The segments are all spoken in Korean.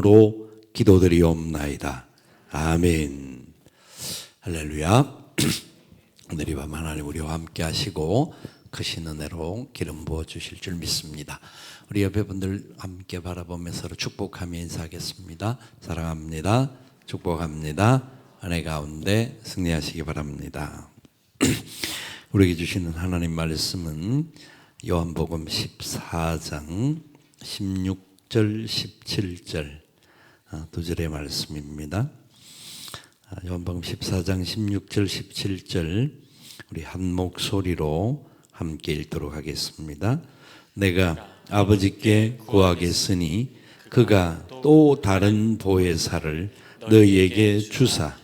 로 기도드리옵나이다. 아멘. 할렐루야. 오늘 이 밤 하나님 우리와 함께 하시고 크신 은혜로 기름 부어 주실 줄 믿습니다. 우리 옆에 분들 함께 바라보면서 서로 축복하며 인사하겠습니다. 사랑합니다. 축복합니다. 은혜 가운데 승리하시기 바랍니다. 우리에게 주시는 하나님 말씀은 요한복음 14장 16절 17절 두 절의 말씀입니다. 요한복음 14장 16절 17절 우리 한 목소리로 함께 읽도록 하겠습니다. 내가 아버지께 구하겠으니 그가 또 다른 보혜사를 너희에게 주사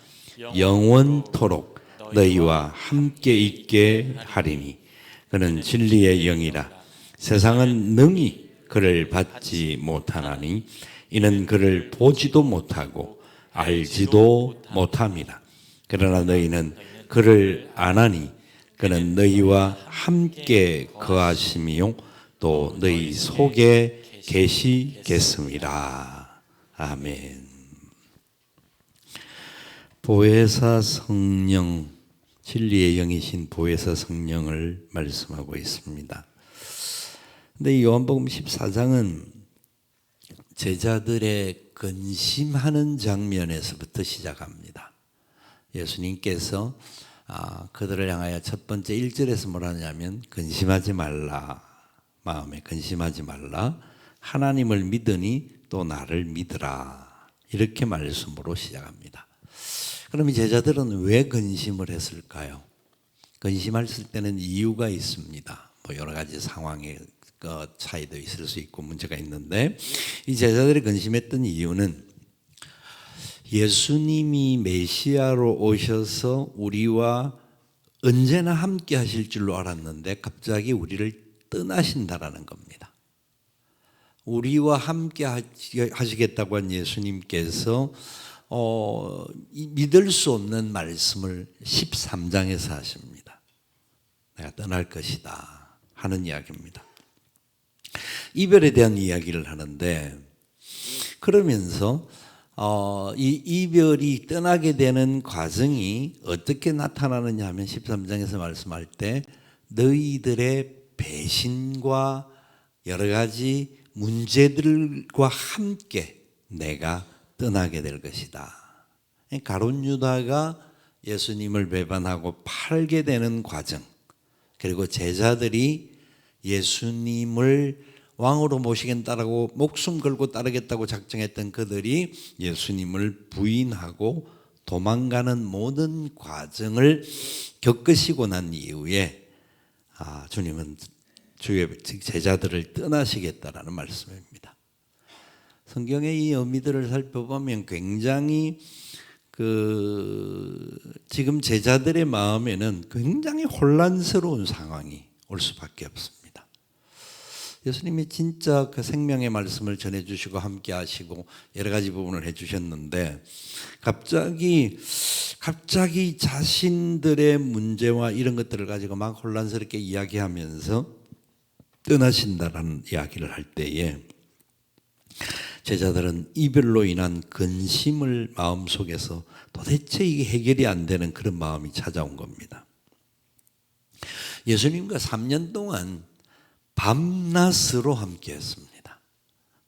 영원토록 너희와 함께 있게 하리니 그는 진리의 영이라. 세상은 능히 그를 받지 못하나니 이는 그를 보지도 못하고 알지도 못함이라. 그러나 너희는 그를 아나니 그는 너희와 함께 거하심이요 또 너희 속에 계시겠습니다. 아멘. 보혜사 성령, 진리의 영이신 보혜사 성령을 말씀하고 있습니다. 근데 이 요한복음 14장은 제자들의 근심하는 장면에서부터 시작합니다. 예수님께서 그들을 향하여 첫 번째 1절에서 뭐라 하냐면 근심하지 말라, 마음에 근심하지 말라, 하나님을 믿으니 또 나를 믿으라, 이렇게 말씀으로 시작합니다. 그럼 이 제자들은 왜 근심을 했을까요? 근심했을 때는 이유가 있습니다. 뭐 여러 가지 상황의 차이도 있을 수 있고 문제가 있는데, 이 제자들이 근심했던 이유는 예수님이 메시아로 오셔서 우리와 언제나 함께 하실 줄로 알았는데 갑자기 우리를 떠나신다라는 겁니다. 우리와 함께 하시겠다고 한 예수님께서 믿을 수 없는 말씀을 13장에서 하십니다. 내가 떠날 것이다 하는 이야기입니다. 이별에 대한 이야기를 하는데, 그러면서 이 이별이 떠나게 되는 과정이 어떻게 나타나느냐 하면 13장에서 말씀할 때 너희들의 배신과 여러 가지 문제들과 함께 내가 떠나게 될 것이다. 가룟 유다가 예수님을 배반하고 팔게 되는 과정, 그리고 제자들이 예수님을 왕으로 모시겠다라고 목숨 걸고 따르겠다고 작정했던 그들이 예수님을 부인하고 도망가는 모든 과정을 겪으시고 난 이후에 주님은 주의 제자들을 떠나시겠다라는 말씀입니다. 성경의 이 의미들을 살펴보면 굉장히 지금 제자들의 마음에는 굉장히 혼란스러운 상황이 올 수밖에 없습니다. 예수님이 진짜 그 생명의 말씀을 전해주시고 함께 하시고 여러 가지 부분을 해주셨는데 갑자기 자신들의 문제와 이런 것들을 가지고 막 혼란스럽게 이야기하면서 떠나신다라는 이야기를 할 때에 제자들은 이별로 인한 근심을 마음속에서 도대체 이게 해결이 안 되는 그런 마음이 찾아온 겁니다. 예수님과 3년 동안 밤낮으로 함께 했습니다.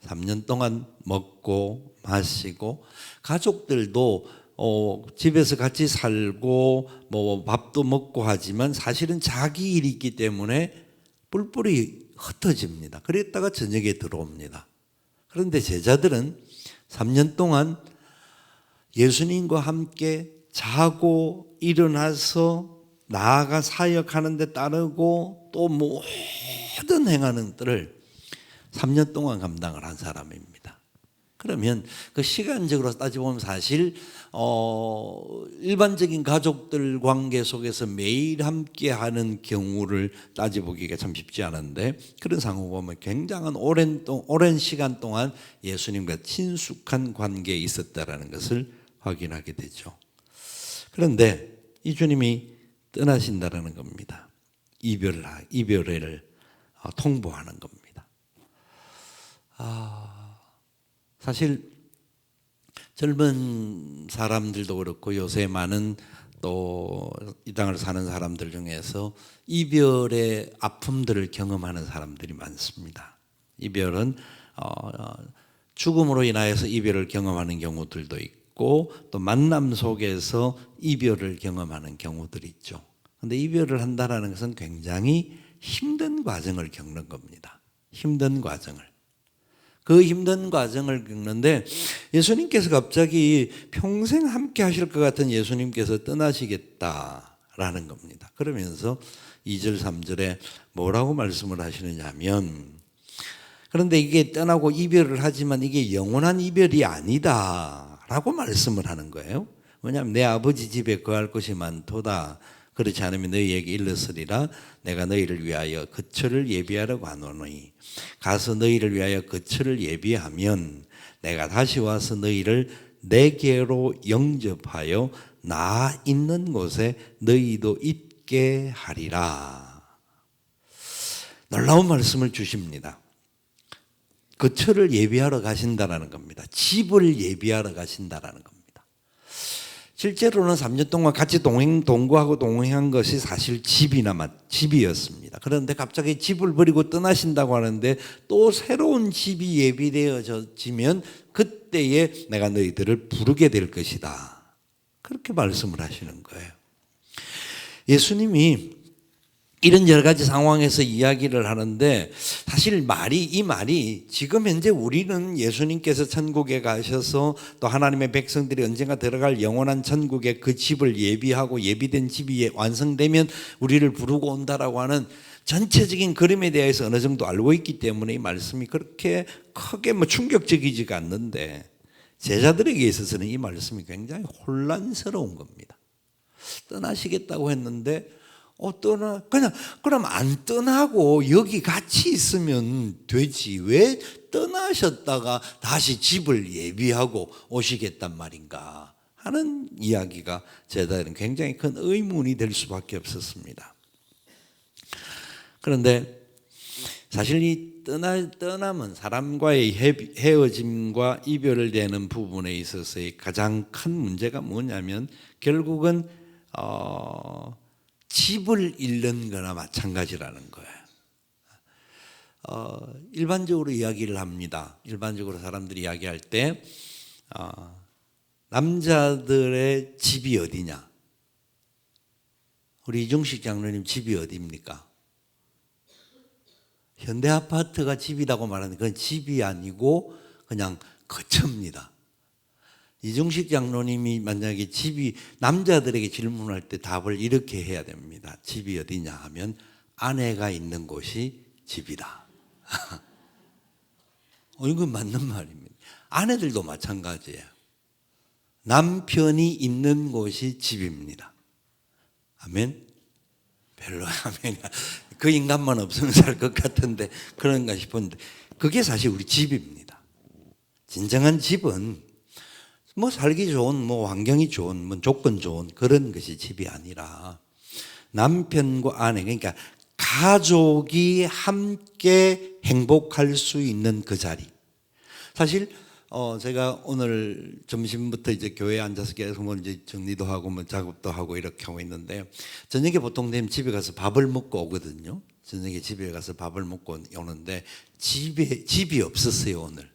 3년 동안 먹고 마시고 가족들도 집에서 같이 살고 뭐 밥도 먹고 하지만 사실은 자기 일이 있기 때문에 뿔뿔이 흩어집니다. 그랬다가 저녁에 들어옵니다. 그런데 제자들은 3년 동안 예수님과 함께 자고 일어나서 나아가 사역하는 데 따르고 또 모든 행하는 것들을 3년 동안 감당을 한 사람입니다. 그러면 그 시간적으로 따져보면 사실 일반적인 가족들 관계 속에서 매일 함께 하는 경우를 따져보기가 참 쉽지 않은데, 그런 상황 보면 굉장한 오랜 시간 동안 예수님과 친숙한 관계에 있었다라는 것을 확인하게 되죠. 그런데 이 주님이 떠나신다라는 겁니다. 이별을 통보하는 겁니다. 사실 젊은 사람들도 그렇고 요새 많은 또 이 땅을 사는 사람들 중에서 이별의 아픔들을 경험하는 사람들이 많습니다. 이별은 죽음으로 인하여서 이별을 경험하는 경우들도 있고 또 만남 속에서 이별을 경험하는 경우들이 있죠. 그런데 이별을 한다는 것은 굉장히 힘든 과정을 겪는 겁니다. 힘든 과정을. 그 힘든 과정을 겪는데 예수님께서 갑자기 평생 함께 하실 것 같은 예수님께서 떠나시겠다라는 겁니다. 그러면서 2절 3절에 뭐라고 말씀을 하시느냐 하면 그런데 이게 떠나고 이별을 하지만 이게 영원한 이별이 아니다라고 말씀을 하는 거예요. 왜냐하면 내 아버지 집에 거할 것이 많도다. 그렇지 않으면 너희에게 일렀으리라. 내가 너희를 위하여 거처를 예비하러 가노니 가서 너희를 위하여 거처를 예비하면 내가 다시 와서 너희를 내게로 영접하여 나 있는 곳에 너희도 있게 하리라. 놀라운 말씀을 주십니다. 거처를 예비하러 가신다라는 겁니다. 집을 예비하러 가신다라는 겁니다. 실제로는 3년 동안 같이 동거하고 동행한 것이 사실 집이었습니다. 그런데 갑자기 집을 버리고 떠나신다고 하는데 또 새로운 집이 예비되어지면 그때에 내가 너희들을 부르게 될 것이다. 그렇게 말씀을 하시는 거예요. 예수님이 이런 여러 가지 상황에서 이야기를 하는데 사실 이 말이 지금 현재 우리는 예수님께서 천국에 가셔서 또 하나님의 백성들이 언젠가 들어갈 영원한 천국에 그 집을 예비하고 예비된 집이 완성되면 우리를 부르고 온다라고 하는 전체적인 그림에 대해서 어느 정도 알고 있기 때문에 이 말씀이 그렇게 크게 충격적이지가 않는데 제자들에게 있어서는 이 말씀이 굉장히 혼란스러운 겁니다. 떠나시겠다고 했는데 그럼 안 떠나고 여기 같이 있으면 되지. 왜 떠나셨다가 다시 집을 예비하고 오시겠단 말인가 하는 이야기가 제자들은 굉장히 큰 의문이 될 수밖에 없었습니다. 그런데 사실 이 떠남은 사람과의 헤어짐과 이별을 되는 부분에 있어서의 가장 큰 문제가 뭐냐면 결국은 집을 잃는 거나 마찬가지라는 거예요. 일반적으로 이야기를 합니다. 일반적으로 사람들이 이야기할 때 남자들의 집이 어디냐? 우리 이중식 장로님 집이 어디입니까? 현대아파트가 집이라고 말하는 그건 집이 아니고 그냥 거처입니다. 이중식 장로님이 만약에 집이 남자들에게 질문할 때 답을 이렇게 해야 됩니다. 집이 어디냐 하면 아내가 있는 곳이 집이다. 이건 맞는 말입니다. 아내들도 마찬가지예요. 남편이 있는 곳이 집입니다. 아멘? 별로 아멘. 그 인간만 없으면 살 것 같은데 그런가 싶은데 그게 사실 우리 집입니다. 진정한 집은 살기 좋은, 환경이 좋은, 조건 좋은 그런 것이 집이 아니라 남편과 아내, 그러니까 가족이 함께 행복할 수 있는 그 자리. 사실 제가 오늘 점심부터 이제 교회에 앉아서 계속 이제 정리도 하고 작업도 하고 이렇게 하고 있는데 저녁에 보통 되면 집에 가서 밥을 먹고 오거든요. 저녁에 집에 가서 밥을 먹고 오는데 집이 없었어요 오늘.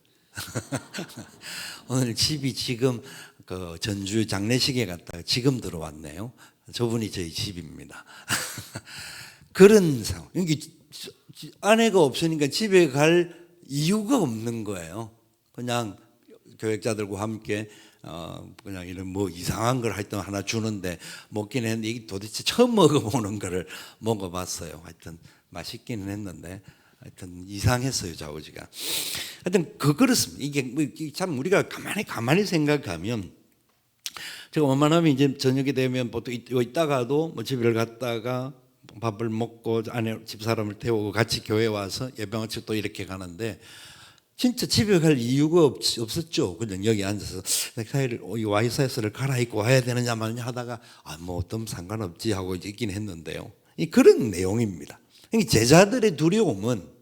오늘 집이 지금 그 전주 장례식에 갔다가 지금 들어왔네요. 저분이 저희 집입니다. 그런 상황. 아내가 없으니까 집에 갈 이유가 없는 거예요. 그냥 교역자들과 함께 그냥 이런 이상한 걸 하여튼 하나 주는데 먹긴 했는데 이게 도대체 처음 먹어보는 거를 먹어봤어요. 하여튼 맛있기는 했는데 하여튼 이상했어요 좌우지가. 하여튼 그렇습니다. 이게 참 우리가 가만히 생각하면 제가 웬만하면 이제 저녁이 되면 보통 있다가도 집을 갔다가 밥을 먹고 아내 집사람을 태우고 같이 교회 와서 예배 마치고 또 이렇게 가는데 진짜 집에 갈 이유가 없었죠. 그냥 여기 앉아서 넥타이를 와이셔츠를 갈아입고 와야 되느냐 마느냐 하다가 어떤 상관없지 하고 있긴 했는데요. 그런 내용입니다. 제자들의 두려움은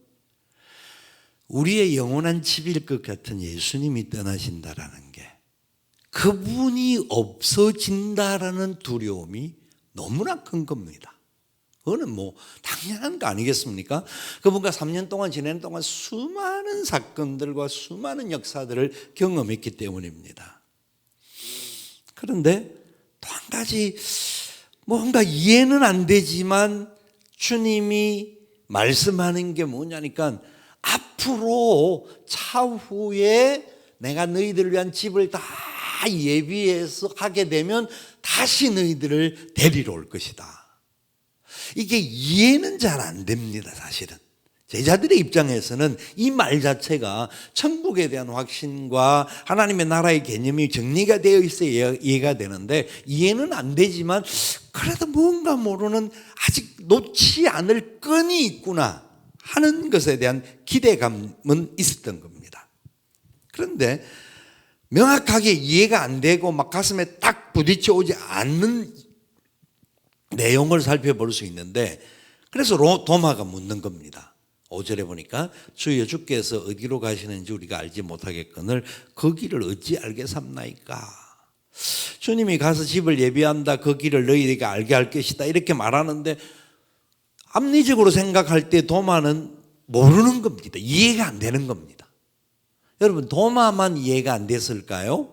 우리의 영원한 집일 것 같은 예수님이 떠나신다라는 게 그분이 없어진다라는 두려움이 너무나 큰 겁니다. 그거는 뭐 당연한 거 아니겠습니까? 그분과 3년 동안 지내는 동안 수많은 사건들과 수많은 역사들을 경험했기 때문입니다. 그런데 또 한 가지 뭔가 이해는 안 되지만 주님이 말씀하는 게 뭐냐니까, 앞으로 차후에 내가 너희들을 위한 집을 다 예비해서 하게 되면 다시 너희들을 데리러 올 것이다. 이게 이해는 잘 안 됩니다. 사실은 제자들의 입장에서는 이 말 자체가 천국에 대한 확신과 하나님의 나라의 개념이 정리가 되어 있어야 이해가 되는데, 이해는 안 되지만 그래도 뭔가 모르는 아직 놓지 않을 끈이 있구나 하는 것에 대한 기대감은 있었던 겁니다. 그런데 명확하게 이해가 안 되고 막 가슴에 딱 부딪혀 오지 않는 내용을 살펴볼 수 있는데, 그래서 도마가 묻는 겁니다. 5절에 보니까 주여 주께서 어디로 가시는지 우리가 알지 못하겠거늘 그 길을 어찌 알게 삼나이까. 주님이 가서 집을 예비한다, 그 길을 너희에게 알게 할 것이다 이렇게 말하는데, 합리적으로 생각할 때 도마는 모르는 겁니다. 이해가 안 되는 겁니다. 여러분, 도마만 이해가 안 됐을까요?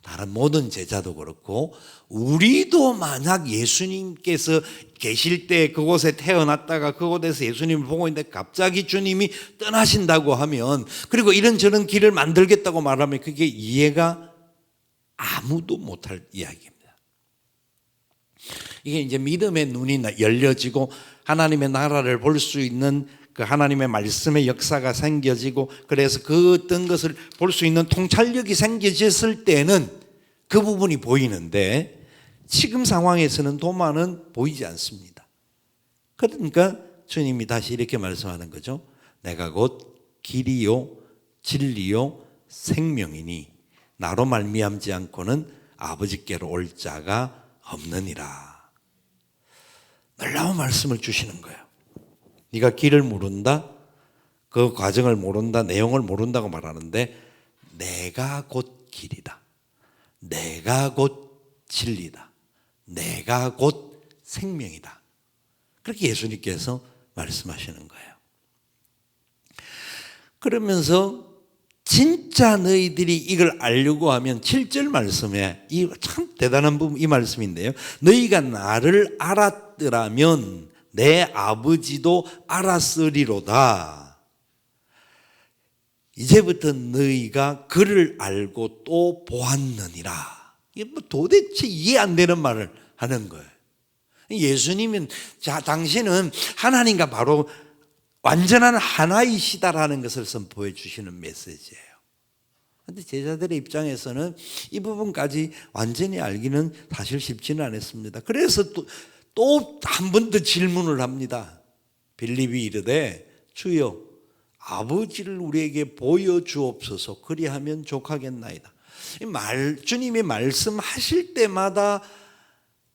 다른 모든 제자도 그렇고, 우리도 만약 예수님께서 계실 때 그곳에 태어났다가 그곳에서 예수님을 보고 있는데 갑자기 주님이 떠나신다고 하면, 그리고 이런저런 길을 만들겠다고 말하면 그게 이해가 아무도 못할 이야기입니다. 이게 이제 믿음의 눈이 열려지고 하나님의 나라를 볼 수 있는 그 하나님의 말씀의 역사가 생겨지고, 그래서 그 어떤 것을 볼 수 있는 통찰력이 생겨졌을 때는 그 부분이 보이는데, 지금 상황에서는 도마는 보이지 않습니다. 그러니까 주님이 다시 이렇게 말씀하는 거죠. 내가 곧 길이요 진리요 생명이니 나로 말미암지 않고는 아버지께로 올 자가 없느니라. 놀라운 말씀을 주시는 거예요. 네가 길을 모른다, 그 과정을 모른다, 내용을 모른다고 말하는데, 내가 곧 길이다, 내가 곧 진리다, 내가 곧 생명이다. 그렇게 예수님께서 말씀하시는 거예요. 그러면서 진짜 너희들이 이걸 알려고 하면 7절 말씀에 이 참 대단한 부분, 이 말씀인데요. 너희가 나를 알았더라면 내 아버지도 알았으리로다. 이제부터 너희가 그를 알고 또 보았느니라. 이게 뭐 도대체 이해 안 되는 말을 하는 거예요. 예수님은 당신은 하나님과 바로 완전한 하나이시다라는 것을 선포해 주시는 메시지예요. 그런데 제자들의 입장에서는 이 부분까지 완전히 알기는 사실 쉽지는 않았습니다. 그래서 또 한 번 더 질문을 합니다. 빌립이 이르되 주여 아버지를 우리에게 보여주옵소서, 그리하면 족하겠나이다. 주님이 말씀하실 때마다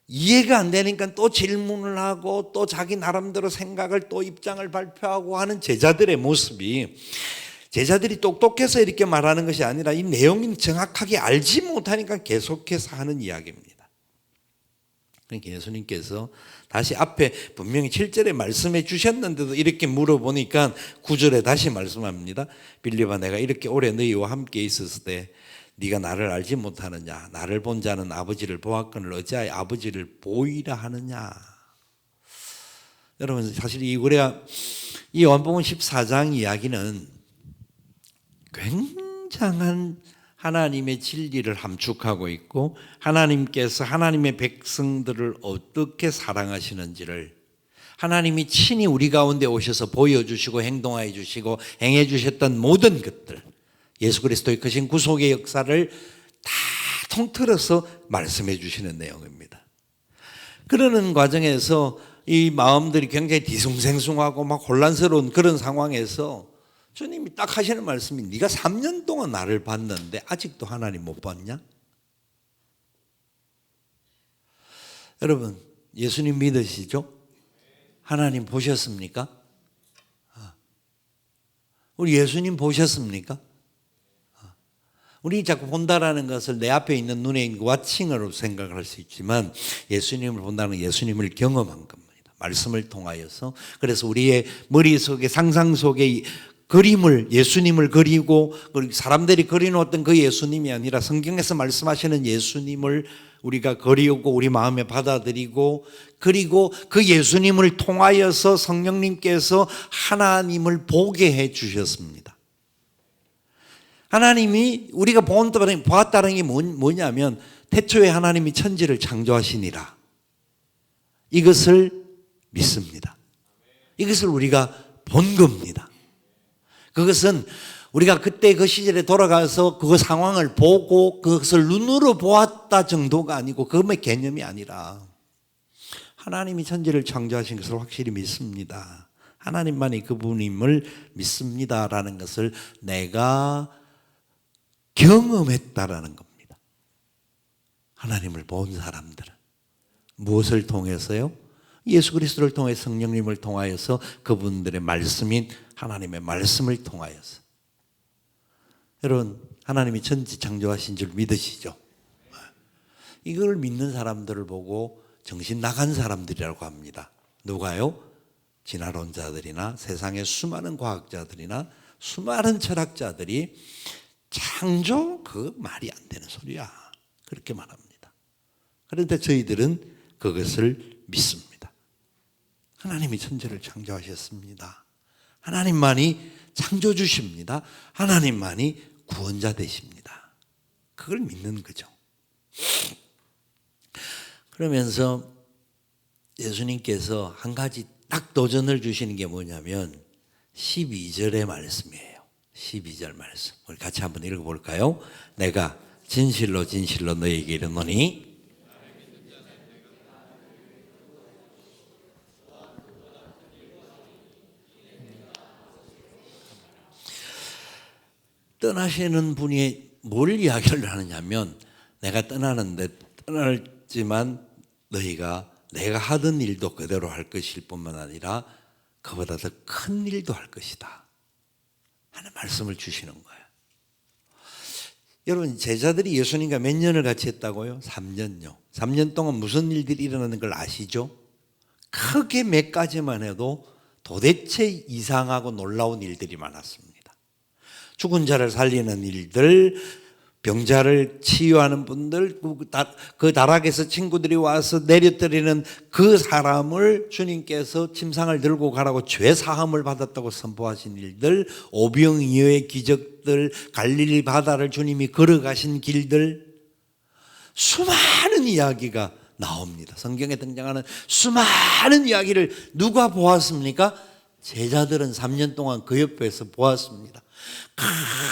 이해가 안 되니까 또 질문을 하고 또 자기 나름대로 생각을 또 입장을 발표하고 하는 제자들의 모습이, 제자들이 똑똑해서 이렇게 말하는 것이 아니라 이 내용이 정확하게 알지 못하니까 계속해서 하는 이야기입니다. 그러니까 예수님께서 다시 앞에 분명히 7절에 말씀해 주셨는데도 이렇게 물어보니까 9절에 다시 말씀합니다. 빌립아, 내가 이렇게 오래 너희와 함께 있었을 때 네가 나를 알지 못하느냐? 나를 본 자는 아버지를 보았거늘 어찌하여 아버지를 보이라 하느냐? 여러분, 사실 이 요한복음 14장 이야기는 굉장한 하나님의 진리를 함축하고 있고, 하나님께서 하나님의 백성들을 어떻게 사랑하시는지를 하나님이 친히 우리 가운데 오셔서 보여주시고 행동하여 주시고 행해 주셨던 모든 것들, 예수 그리스도의 크신 구속의 역사를 다 통틀어서 말씀해 주시는 내용입니다. 그러는 과정에서 이 마음들이 굉장히 뒤숭생숭하고 막 혼란스러운 그런 상황에서 주님이 딱 하시는 말씀이, 네가 3년 동안 나를 봤는데 아직도 하나님 못 봤냐? 여러분, 예수님 믿으시죠? 하나님 보셨습니까? 우리 예수님 보셨습니까? 우리 자꾸 본다라는 것을 내 앞에 있는 눈에 있는 와칭으로 생각할 수 있지만 예수님을 본다는 예수님을 경험한 겁니다. 말씀을 통하여서. 그래서 우리의 머릿속에 상상 속에 그림을 예수님을 그리고 사람들이 그려놓았던 그 예수님이 아니라 성경에서 말씀하시는 예수님을 우리가 그리고 우리 마음에 받아들이고 그리고 그 예수님을 통하여서 성령님께서 하나님을 보게 해 주셨습니다. 하나님이 우리가 보았다는 게 뭐냐면 태초에 하나님이 천지를 창조하시니라. 이것을 믿습니다. 이것을 우리가 본 겁니다. 그것은 우리가 그때 그 시절에 돌아가서 그 상황을 보고 그것을 눈으로 보았다 정도가 아니고 그것의 개념이 아니라 하나님이 천지를 창조하신 것을 확실히 믿습니다. 하나님만이 그분임을 믿습니다라는 것을 내가 경험했다라는 겁니다. 하나님을 본 사람들은 무엇을 통해서요? 예수 그리스도를 통해 성령님을 통하여서 그분들의 말씀인 하나님의 말씀을 통하여서. 여러분, 하나님이 천지 창조하신 줄 믿으시죠? 이걸 믿는 사람들을 보고 정신 나간 사람들이라고 합니다. 누가요? 진화론자들이나 세상의 수많은 과학자들이나 수많은 철학자들이 창조 그 말이 안 되는 소리야 그렇게 말합니다. 그런데 저희들은 그것을 믿습니다. 하나님이 천지를 창조하셨습니다. 하나님만이 창조주십니다. 하나님만이 구원자 되십니다. 그걸 믿는 거죠. 그러면서 예수님께서 한 가지 딱 도전을 주시는 게 뭐냐면 12절의 말씀이에요. 12절 말씀. 우리 같이 한번 읽어볼까요? 내가 진실로 진실로 너희에게 이르노니 떠나시는 분이 뭘 이야기를 하느냐면 내가 떠나는데 떠났지만 너희가 내가 하던 일도 그대로 할 것일 뿐만 아니라 그보다 더 큰 일도 할 것이다 하는 말씀을 주시는 거예요. 여러분, 제자들이 예수님과 몇 년을 같이 했다고요? 3년요. 3년 동안 무슨 일들이 일어나는 걸 아시죠? 크게 몇 가지만 해도 도대체 이상하고 놀라운 일들이 많았습니다. 죽은 자를 살리는 일들, 병자를 치유하는 분들, 그 다락에서 친구들이 와서 내려뜨리는 그 사람을 주님께서 침상을 들고 가라고 죄 사함을 받았다고 선포하신 일들, 오병이어의 기적들, 갈릴리 바다를 주님이 걸어가신 길들, 수많은 이야기가 나옵니다. 성경에 등장하는 수많은 이야기를 누가 보았습니까? 제자들은 3년 동안 그 옆에서 보았습니다.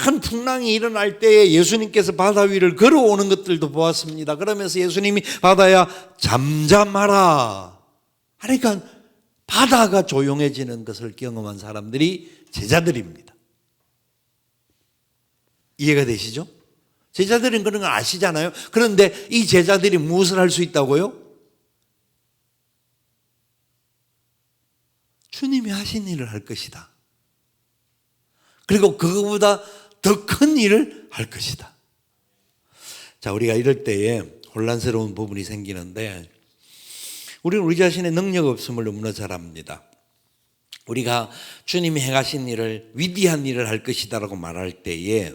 큰 풍랑이 일어날 때에 예수님께서 바다 위를 걸어오는 것들도 보았습니다. 그러면서 예수님이 바다야 잠잠하라 하니까 바다가 조용해지는 것을 경험한 사람들이 제자들입니다. 이해가 되시죠? 제자들은 그런 걸 아시잖아요. 그런데 이 제자들이 무엇을 할 수 있다고요? 주님이 하신 일을 할 것이다. 그리고 그거보다 더 큰 일을 할 것이다. 자, 우리가 이럴 때에 혼란스러운 부분이 생기는데 우리는 우리 자신의 능력 없음을 너무나 잘 압니다. 우리가 주님이 행하신 일을 위대한 일을 할 것이다라고 말할 때에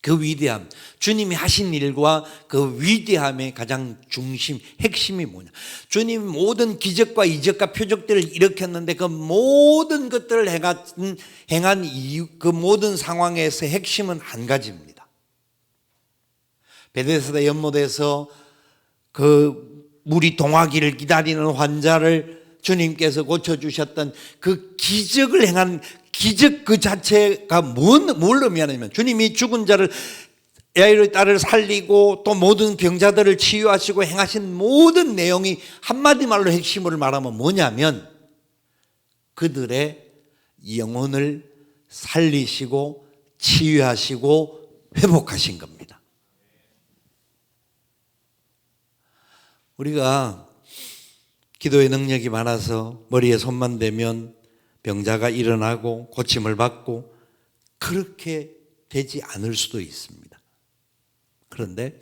그 위대함, 주님이 하신 일과 그 위대함의 가장 중심, 핵심이 뭐냐? 주님이 모든 기적과 이적과 표적들을 일으켰는데 그 모든 것들을 행한 이유, 그 모든 상황에서 핵심은 한 가지입니다. 베데스다 연못에서 그 물이 동하기를 기다리는 환자를 주님께서 고쳐주셨던 그 기적을 행한 기적 그 자체가 뭘 의미하냐면 주님이 죽은 자를 야이로의 딸을 살리고 또 모든 병자들을 치유하시고 행하신 모든 내용이 한마디 말로 핵심을 말하면 뭐냐면 그들의 영혼을 살리시고 치유하시고 회복하신 겁니다. 우리가 기도의 능력이 많아서 머리에 손만 대면 병자가 일어나고 고침을 받고 그렇게 되지 않을 수도 있습니다. 그런데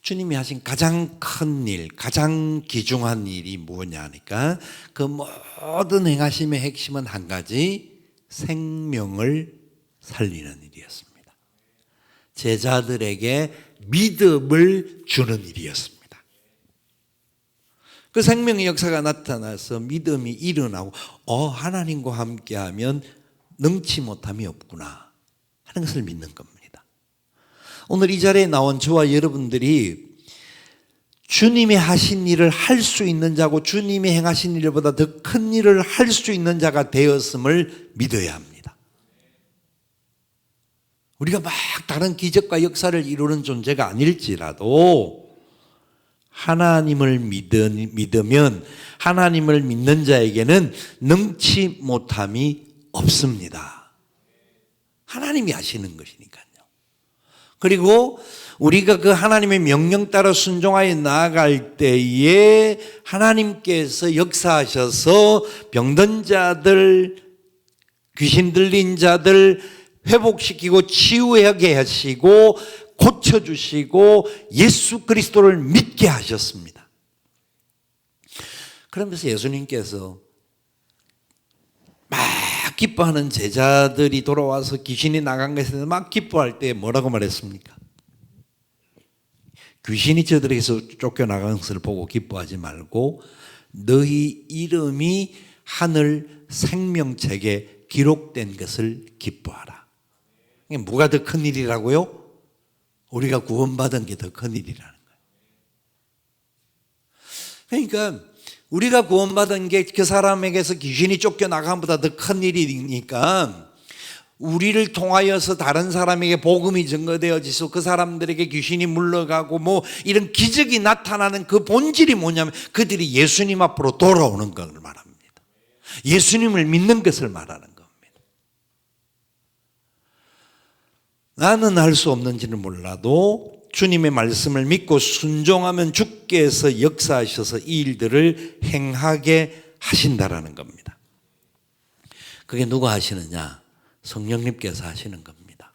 주님이 하신 가장 큰 일, 가장 귀중한 일이 뭐냐 하니까 그 모든 행하심의 핵심은 한 가지, 생명을 살리는 일이었습니다. 제자들에게 믿음을 주는 일이었습니다. 그 생명의 역사가 나타나서 믿음이 일어나고 하나님과 함께하면 능치 못함이 없구나 하는 것을 믿는 겁니다. 오늘 이 자리에 나온 저와 여러분들이 주님이 하신 일을 할 수 있는 자고 주님이 행하신 일보다 더 큰 일을 할 수 있는 자가 되었음을 믿어야 합니다. 우리가 막 다른 기적과 역사를 이루는 존재가 아닐지라도 하나님을 믿으면 하나님을 믿는 자에게는 능치 못함이 없습니다. 하나님이 하시는 것이니까요. 그리고 우리가 그 하나님의 명령 따라 순종하여 나아갈 때에 하나님께서 역사하셔서 병든 자들, 귀신 들린 자들 회복시키고 치유하게 하시고 고쳐주시고 예수 그리스도를 믿게 하셨습니다. 그러면서 예수님께서 막 기뻐하는 제자들이 돌아와서 귀신이 나간 것에 막 기뻐할 때 뭐라고 말했습니까? 귀신이 저들에게서 쫓겨나간 것을 보고 기뻐하지 말고 너희 이름이 하늘 생명책에 기록된 것을 기뻐하라. 뭐가 더 큰 일이라고요? 우리가 구원받은 게 더 큰 일이라는 거예요. 그러니까 우리가 구원받은 게 그 사람에게서 귀신이 쫓겨나감보다 더 큰 일이니까 우리를 통하여서 다른 사람에게 복음이 증거되어지서 그 사람들에게 귀신이 물러가고 뭐 이런 기적이 나타나는 그 본질이 뭐냐면 그들이 예수님 앞으로 돌아오는 것을 말합니다. 예수님을 믿는 것을 말하는 겁니다. 나는 할 수 없는지는 몰라도 주님의 말씀을 믿고 순종하면 주께서 역사하셔서 이 일들을 행하게 하신다라는 겁니다. 그게 누가 하시느냐? 성령님께서 하시는 겁니다.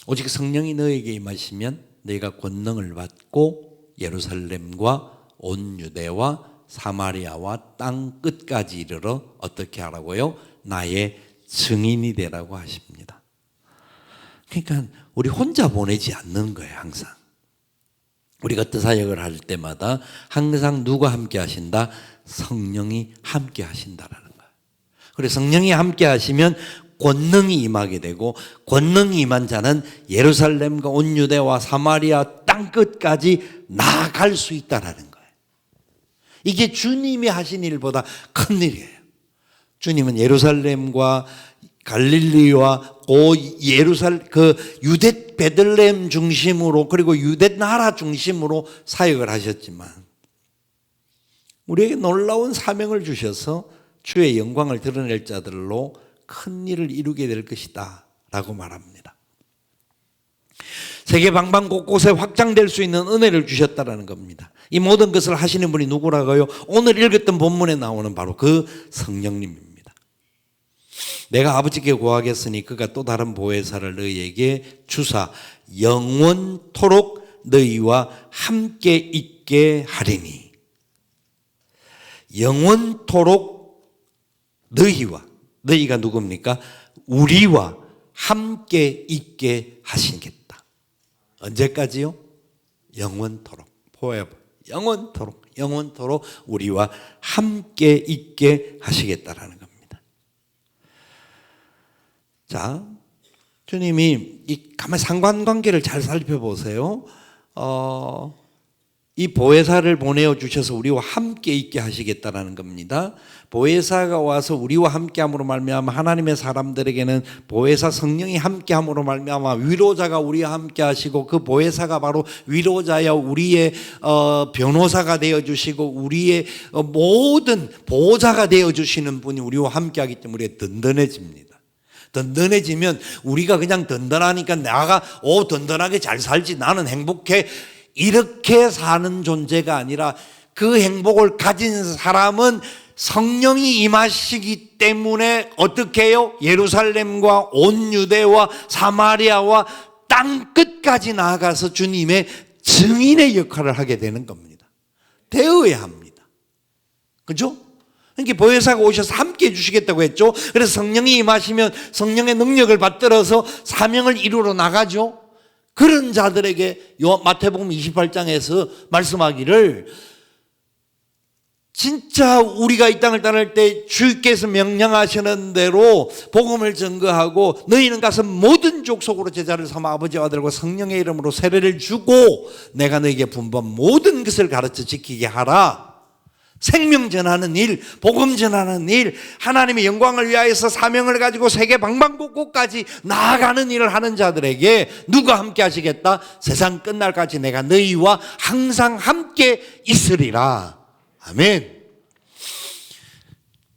오직 성령이 너에게 임하시면 너희가 권능을 받고 예루살렘과 온 유대와 사마리아와 땅 끝까지 이르러 어떻게 하라고요? 나의 증인이 되라고 하십니다. 그러니까 우리 혼자 보내지 않는 거예요. 항상 우리가 어떤 사역을 할 때마다 항상 누가 함께 하신다? 성령이 함께 하신다라는 거예요. 그래서 성령이 함께 하시면 권능이 임하게 되고 권능이 임한 자는 예루살렘과 온 유대와 사마리아 땅 끝까지 나아갈 수 있다라는 거예요. 이게 주님이 하신 일보다 큰 일이에요. 주님은 예루살렘과 갈릴리와 그 유대 베들레헴 중심으로 그리고 유대 나라 중심으로 사역을 하셨지만 우리에게 놀라운 사명을 주셔서 주의 영광을 드러낼 자들로 큰 일을 이루게 될 것이다 라고 말합니다. 세계 방방 곳곳에 확장될 수 있는 은혜를 주셨다라는 겁니다. 이 모든 것을 하시는 분이 누구라고요? 오늘 읽었던 본문에 나오는 바로 그 성령님입니다. 내가 아버지께 구하겠으니 그가 또 다른 보혜사를 너희에게 주사 영원토록 너희와 함께 있게 하리니. 영원토록 너희가 누굽니까? 우리와 함께 있게 하시겠다. 언제까지요? 영원토록. forever. 영원토록 우리와 함께 있게 하시겠다라는 겁니다. 자, 주님이 가만히 상관관계를 잘 살펴보세요. 이 보혜사를 보내어 주셔서 우리와 함께 있게 하시겠다라는 겁니다. 보혜사가 와서 우리와 함께함으로 말미암아 하나님의 사람들에게는 보혜사 성령이 함께함으로 말미암아 위로자가 우리와 함께하시고 그 보혜사가 바로 위로자여 우리의 변호사가 되어 주시고 우리의 모든 보호자가 되어 주시는 분이 우리와 함께하기 때문에 우리가 든든해집니다. 든든해지면 우리가 그냥 든든하니까 내가 든든하게 잘 살지 나는 행복해 이렇게 사는 존재가 아니라 그 행복을 가진 사람은 성령이 임하시기 때문에 어떻게 해요? 예루살렘과 온 유대와 사마리아와 땅 끝까지 나아가서 주님의 증인의 역할을 하게 되는 겁니다. 되어야 합니다. 그죠? 그러니까 보혜사가 오셔서 함께 해주시겠다고 했죠. 그래서 성령이 임하시면 성령의 능력을 받들어서 사명을 이루러 나가죠. 그런 자들에게 마태복음 28장에서 말씀하기를, 진짜 우리가 이 땅을 떠날 때 주께서 명령하시는 대로 복음을 증거하고 너희는 가서 모든 족속으로 제자를 삼아 아버지와 아들과 성령의 이름으로 세례를 주고 내가 너희에게 분부한 모든 것을 가르쳐 지키게 하라. 생명 전하는 일, 복음 전하는 일, 하나님의 영광을 위하여서 사명을 가지고 세계 방방곡곡까지 나아가는 일을 하는 자들에게 누가 함께 하시겠다? 세상 끝날까지 내가 너희와 항상 함께 있으리라. 아멘.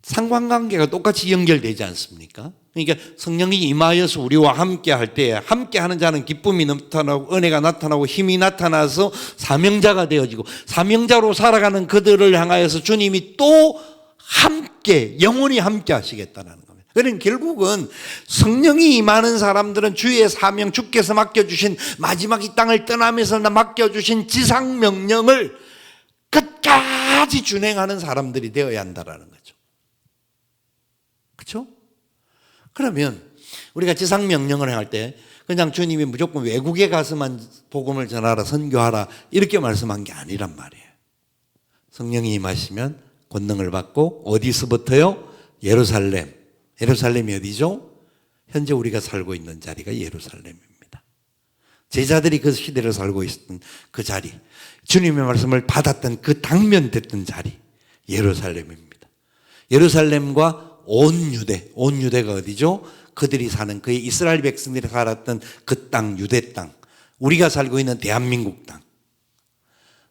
상관관계가 똑같이 연결되지 않습니까? 그러니까 성령이 임하여서 우리와 함께 할 때 함께 하는 자는 기쁨이 나타나고 은혜가 나타나고 힘이 나타나서 사명자가 되어지고, 사명자로 살아가는 그들을 향하여서 주님이 또 함께 영원히 함께 하시겠다는 겁니다. 그러니까 결국은 성령이 임하는 사람들은 주의 사명, 주께서 맡겨주신 마지막 이 땅을 떠나면서 맡겨주신 지상명령을 끝까지 준행하는 사람들이 되어야 한다는 거죠. 그렇죠? 그러면 우리가 지상명령을 할 때 그냥 주님이 무조건 외국에 가서만 복음을 전하라, 선교하라 이렇게 말씀한 게 아니란 말이에요. 성령이 임하시면 권능을 받고 어디서부터요? 예루살렘. 예루살렘이 어디죠? 현재 우리가 살고 있는 자리가 예루살렘입니다. 제자들이 그 시대를 살고 있었던 그 자리, 주님의 말씀을 받았던 그 당면됐던 자리, 예루살렘입니다. 예루살렘과 온 유대가 어디죠? 그들이 사는 그 이스라엘 백성들이 살았던 그 땅, 유대 땅, 우리가 살고 있는 대한민국 땅,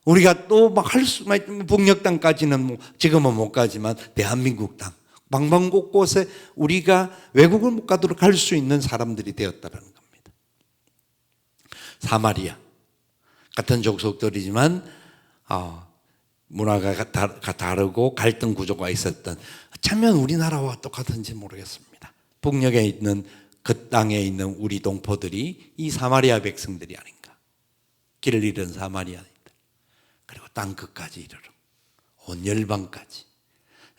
우리가 또 막 할 수만 있는 북녘 땅까지는 지금은 못 가지만 대한민국 땅, 방방곳곳에 우리가 외국을 못 가도록 할 수 있는 사람들이 되었다는 겁니다. 사마리아 같은 족속들이지만 문화가 다르고 갈등 구조가 있었던, 어쩌면 우리나라와 똑같은지 모르겠습니다. 북녘에 있는 그 땅에 있는 우리 동포들이 이 사마리아 백성들이 아닌가. 길을 잃은 사마리아인들, 그리고 땅 끝까지 이르러 온 열방까지.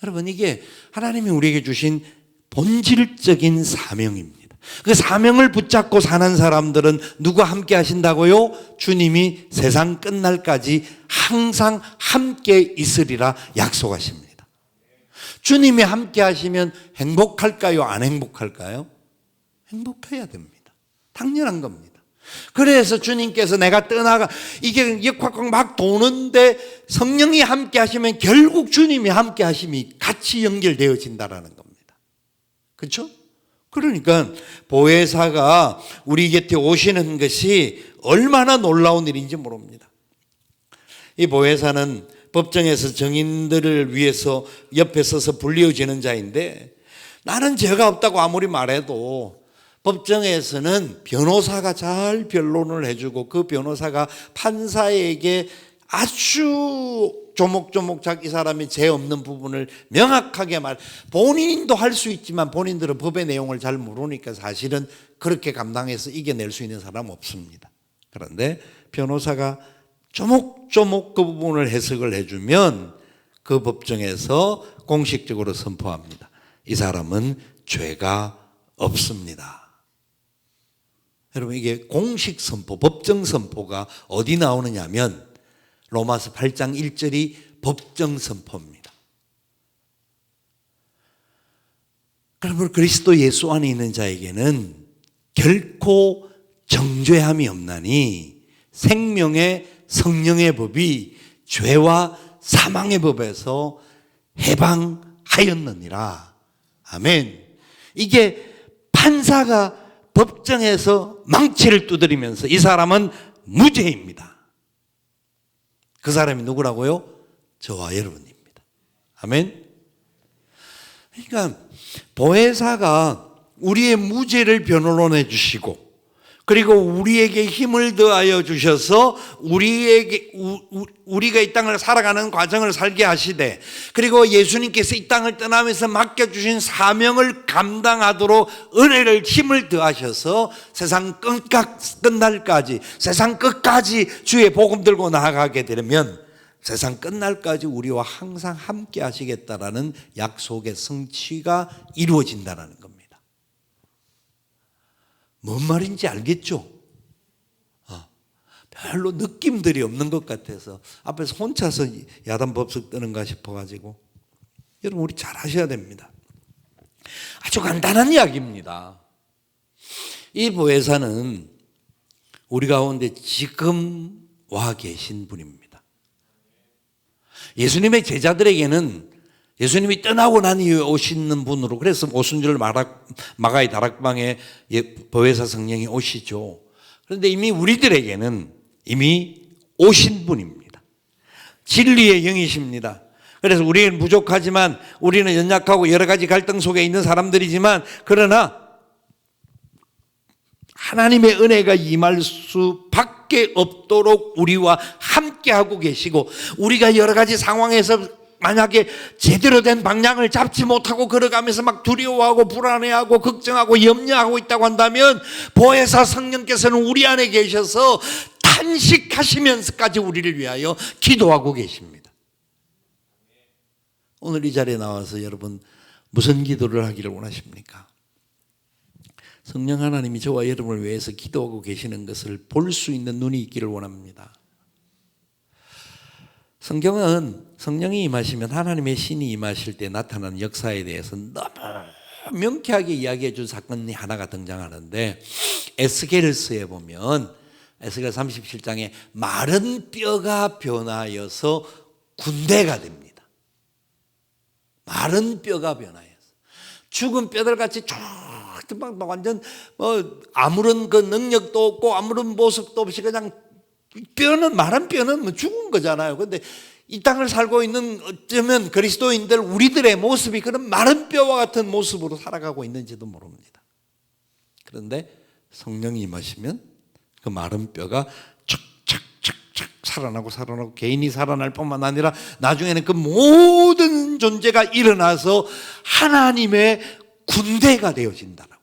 여러분, 이게 하나님이 우리에게 주신 본질적인 사명입니다. 그 사명을 붙잡고 사는 사람들은 누가 함께 하신다고요? 주님이 세상 끝날까지 항상 함께 있으리라 약속하십니다. 주님이 함께 하시면 행복할까요? 안 행복할까요? 행복해야 됩니다. 당연한 겁니다. 그래서 주님께서 내가 떠나가, 이게 역학광 막 도는데 성령이 함께 하시면 결국 주님이 함께 하심이 같이 연결되어진다라는 겁니다. 그렇죠? 그러니까 보혜사가 우리 곁에 오시는 것이 얼마나 놀라운 일인지 모릅니다. 이 보혜사는 법정에서 증인들을 위해서 옆에 서서 불리어지는 자인데, 나는 죄가 없다고 아무리 말해도 법정에서는 변호사가 잘 변론을 해주고 그 변호사가 판사에게 아주 조목조목 자기 사람이 죄 없는 부분을 명확하게 본인도 할 수 있지만 본인들은 법의 내용을 잘 모르니까 사실은 그렇게 감당해서 이겨낼 수 있는 사람은 없습니다. 그런데 변호사가 조목조목 그 부분을 해석을 해주면 그 법정에서 공식적으로 선포합니다. 이 사람은 죄가 없습니다. 여러분, 이게 공식 선포, 법정 선포가 어디 나오느냐 하면 로마서 8장 1절이 법정 선포입니다. 그러므로 그리스도 예수 안에 있는 자에게는 결코 정죄함이 없나니 생명의 성령의 법이 죄와 사망의 법에서 해방하였느니라. 아멘. 이게 판사가 법정에서 망치를 두드리면서 이 사람은 무죄입니다. 그 사람이 누구라고요? 저와 여러분입니다. 아멘. 그러니까 보혜사가 우리의 무죄를 변호론해 주시고 그리고 우리에게 힘을 더하여 주셔서 우리가 이 땅을 살아가는 과정을 살게 하시되, 그리고 예수님께서 이 땅을 떠나면서 맡겨주신 사명을 감당하도록 은혜를 힘을 더하셔서 세상 끝날까지, 세상 끝까지 주의 복음 들고 나아가게 되면 세상 끝날까지 우리와 항상 함께 하시겠다라는 약속의 성취가 이루어진다는 겁니다. 뭔 말인지 알겠죠? 별로 느낌들이 없는 것 같아서 앞에서 혼자서 야단법석 뜨는가 싶어가지고, 여러분 우리 잘 하셔야 됩니다. 아주 간단한 이야기입니다. 이 보혜사는 우리 가운데 지금 와 계신 분입니다. 예수님의 제자들에게는 예수님이 떠나고 난 이후에 오시는 분으로, 그래서 오순절 마가의 다락방에 보혜사 성령이 오시죠. 그런데 이미 우리들에게는 이미 오신 분입니다. 진리의 영이십니다. 그래서 우리는 부족하지만, 우리는 연약하고 여러 가지 갈등 속에 있는 사람들이지만, 그러나 하나님의 은혜가 임할 수밖에 없도록 우리와 함께하고 계시고, 우리가 여러 가지 상황에서 만약에 제대로 된 방향을 잡지 못하고 걸어가면서 막 두려워하고 불안해하고 걱정하고 염려하고 있다고 한다면, 보혜사 성령께서는 우리 안에 계셔서 탄식하시면서까지 우리를 위하여 기도하고 계십니다. 오늘 이 자리에 나와서 여러분 무슨 기도를 하기를 원하십니까? 성령 하나님이 저와 여러분을 위해서 기도하고 계시는 것을 볼 수 있는 눈이 있기를 원합니다. 성경은 성령이 임하시면, 하나님의 신이 임하실 때 나타나는 역사에 대해서 너무 명쾌하게 이야기해 준 사건이 하나가 등장하는데, 에스겔서에 보면 에스겔 37장에 마른 뼈가 변하여서 군대가 됩니다. 마른 뼈가 변하여서 죽은 뼈들같이 쫙 완전 아무런 그 능력도 없고 아무런 모습도 없이 그냥 마른 뼈는 죽은 거잖아요. 그런데 이 땅을 살고 있는 어쩌면 그리스도인들, 우리들의 모습이 그런 마른 뼈와 같은 모습으로 살아가고 있는지도 모릅니다. 그런데 성령이 임하시면 그 마른 뼈가 착착착착 살아나고 개인이 살아날 뿐만 아니라 나중에는 그 모든 존재가 일어나서 하나님의 군대가 되어진다라고.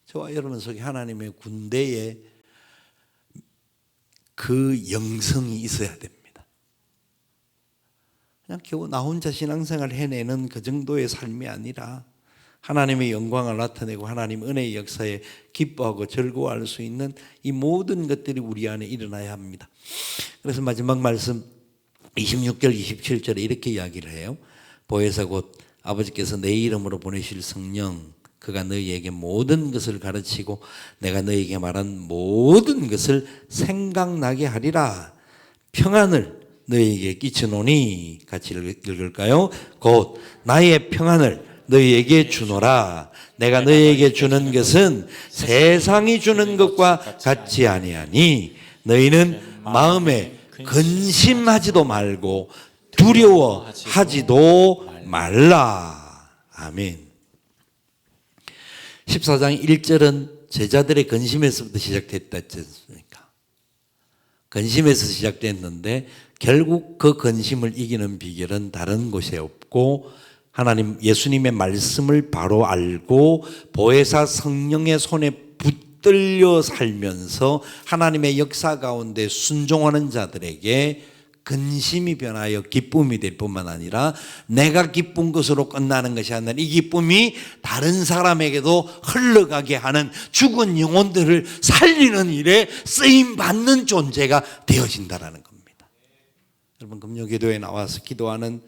저와 여러분 속에 하나님의 군대에 그 영성이 있어야 됩니다. 그냥 겨우 나 혼자 신앙생활 해내는 그 정도의 삶이 아니라 하나님의 영광을 나타내고 하나님 은혜의 역사에 기뻐하고 즐거워할 수 있는 이 모든 것들이 우리 안에 일어나야 합니다. 그래서 마지막 말씀 26절 27절에 이렇게 이야기를 해요. 보혜사 곧 아버지께서 내 이름으로 보내실 성령, 그가 너희에게 모든 것을 가르치고 내가 너희에게 말한 모든 것을 생각나게 하리라. 평안을 너희에게 끼치노니, 같이 읽을까요? 곧 나의 평안을 너희에게 주노라. 내가 너희에게 주는 것은 세상이 주는 것과 같지 아니하니 너희는 마음에 근심하지도 말고 두려워하지도 말라. 아멘. 14장 1절은 제자들의 근심에서부터 시작됐다 했지 않습니까? 근심에서 시작됐는데 결국 그 근심을 이기는 비결은 다른 곳에 없고, 하나님 예수님의 말씀을 바로 알고 보혜사 성령의 손에 붙들려 살면서 하나님의 역사 가운데 순종하는 자들에게 근심이 변하여 기쁨이 될 뿐만 아니라 내가 기쁜 것으로 끝나는 것이 아니라 이 기쁨이 다른 사람에게도 흘러가게 하는 죽은 영혼들을 살리는 일에 쓰임받는 존재가 되어진다는 겁니다. 여러분, 금요기도에 나와서 기도하는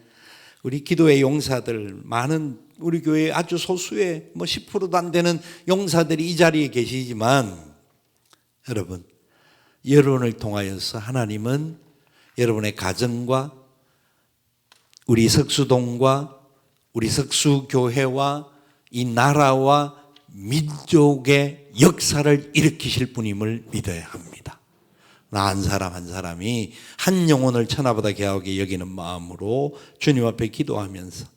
우리 기도의 용사들, 많은 우리 교회 아주 소수의 10%도 안 되는 용사들이 이 자리에 계시지만, 여러분을 통하여서 하나님은 여러분의 가정과 우리 석수동과 우리 석수교회와 이 나라와 민족의 역사를 일으키실 분임을 믿어야 합니다. 나 한 사람 한 사람이 한 영혼을 천하보다 귀하게 여기는 마음으로 주님 앞에 기도하면서,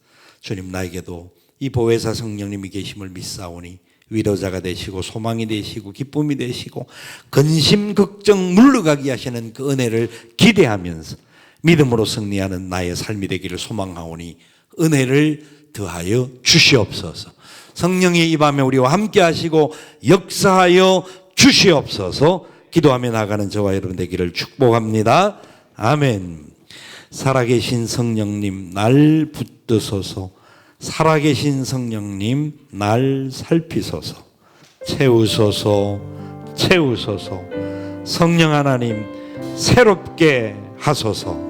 주님 나에게도 이 보혜사 성령님이 계심을 믿사오니 위로자가 되시고 소망이 되시고 기쁨이 되시고 근심 걱정 물러가게 하시는 그 은혜를 기대하면서 믿음으로 승리하는 나의 삶이 되기를 소망하오니 은혜를 더하여 주시옵소서. 성령이 이 밤에 우리와 함께 하시고 역사하여 주시옵소서. 기도하며 나가는 저와 여러분 되기를 축복합니다. 아멘. 살아계신 성령님 날 붙드소서. 살아계신 성령님 날 살피소서. 채우소서. 채우소서. 성령 새롭게 하소서.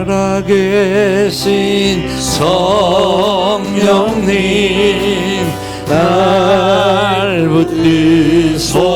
살아계신 성령님 날 붙드소서.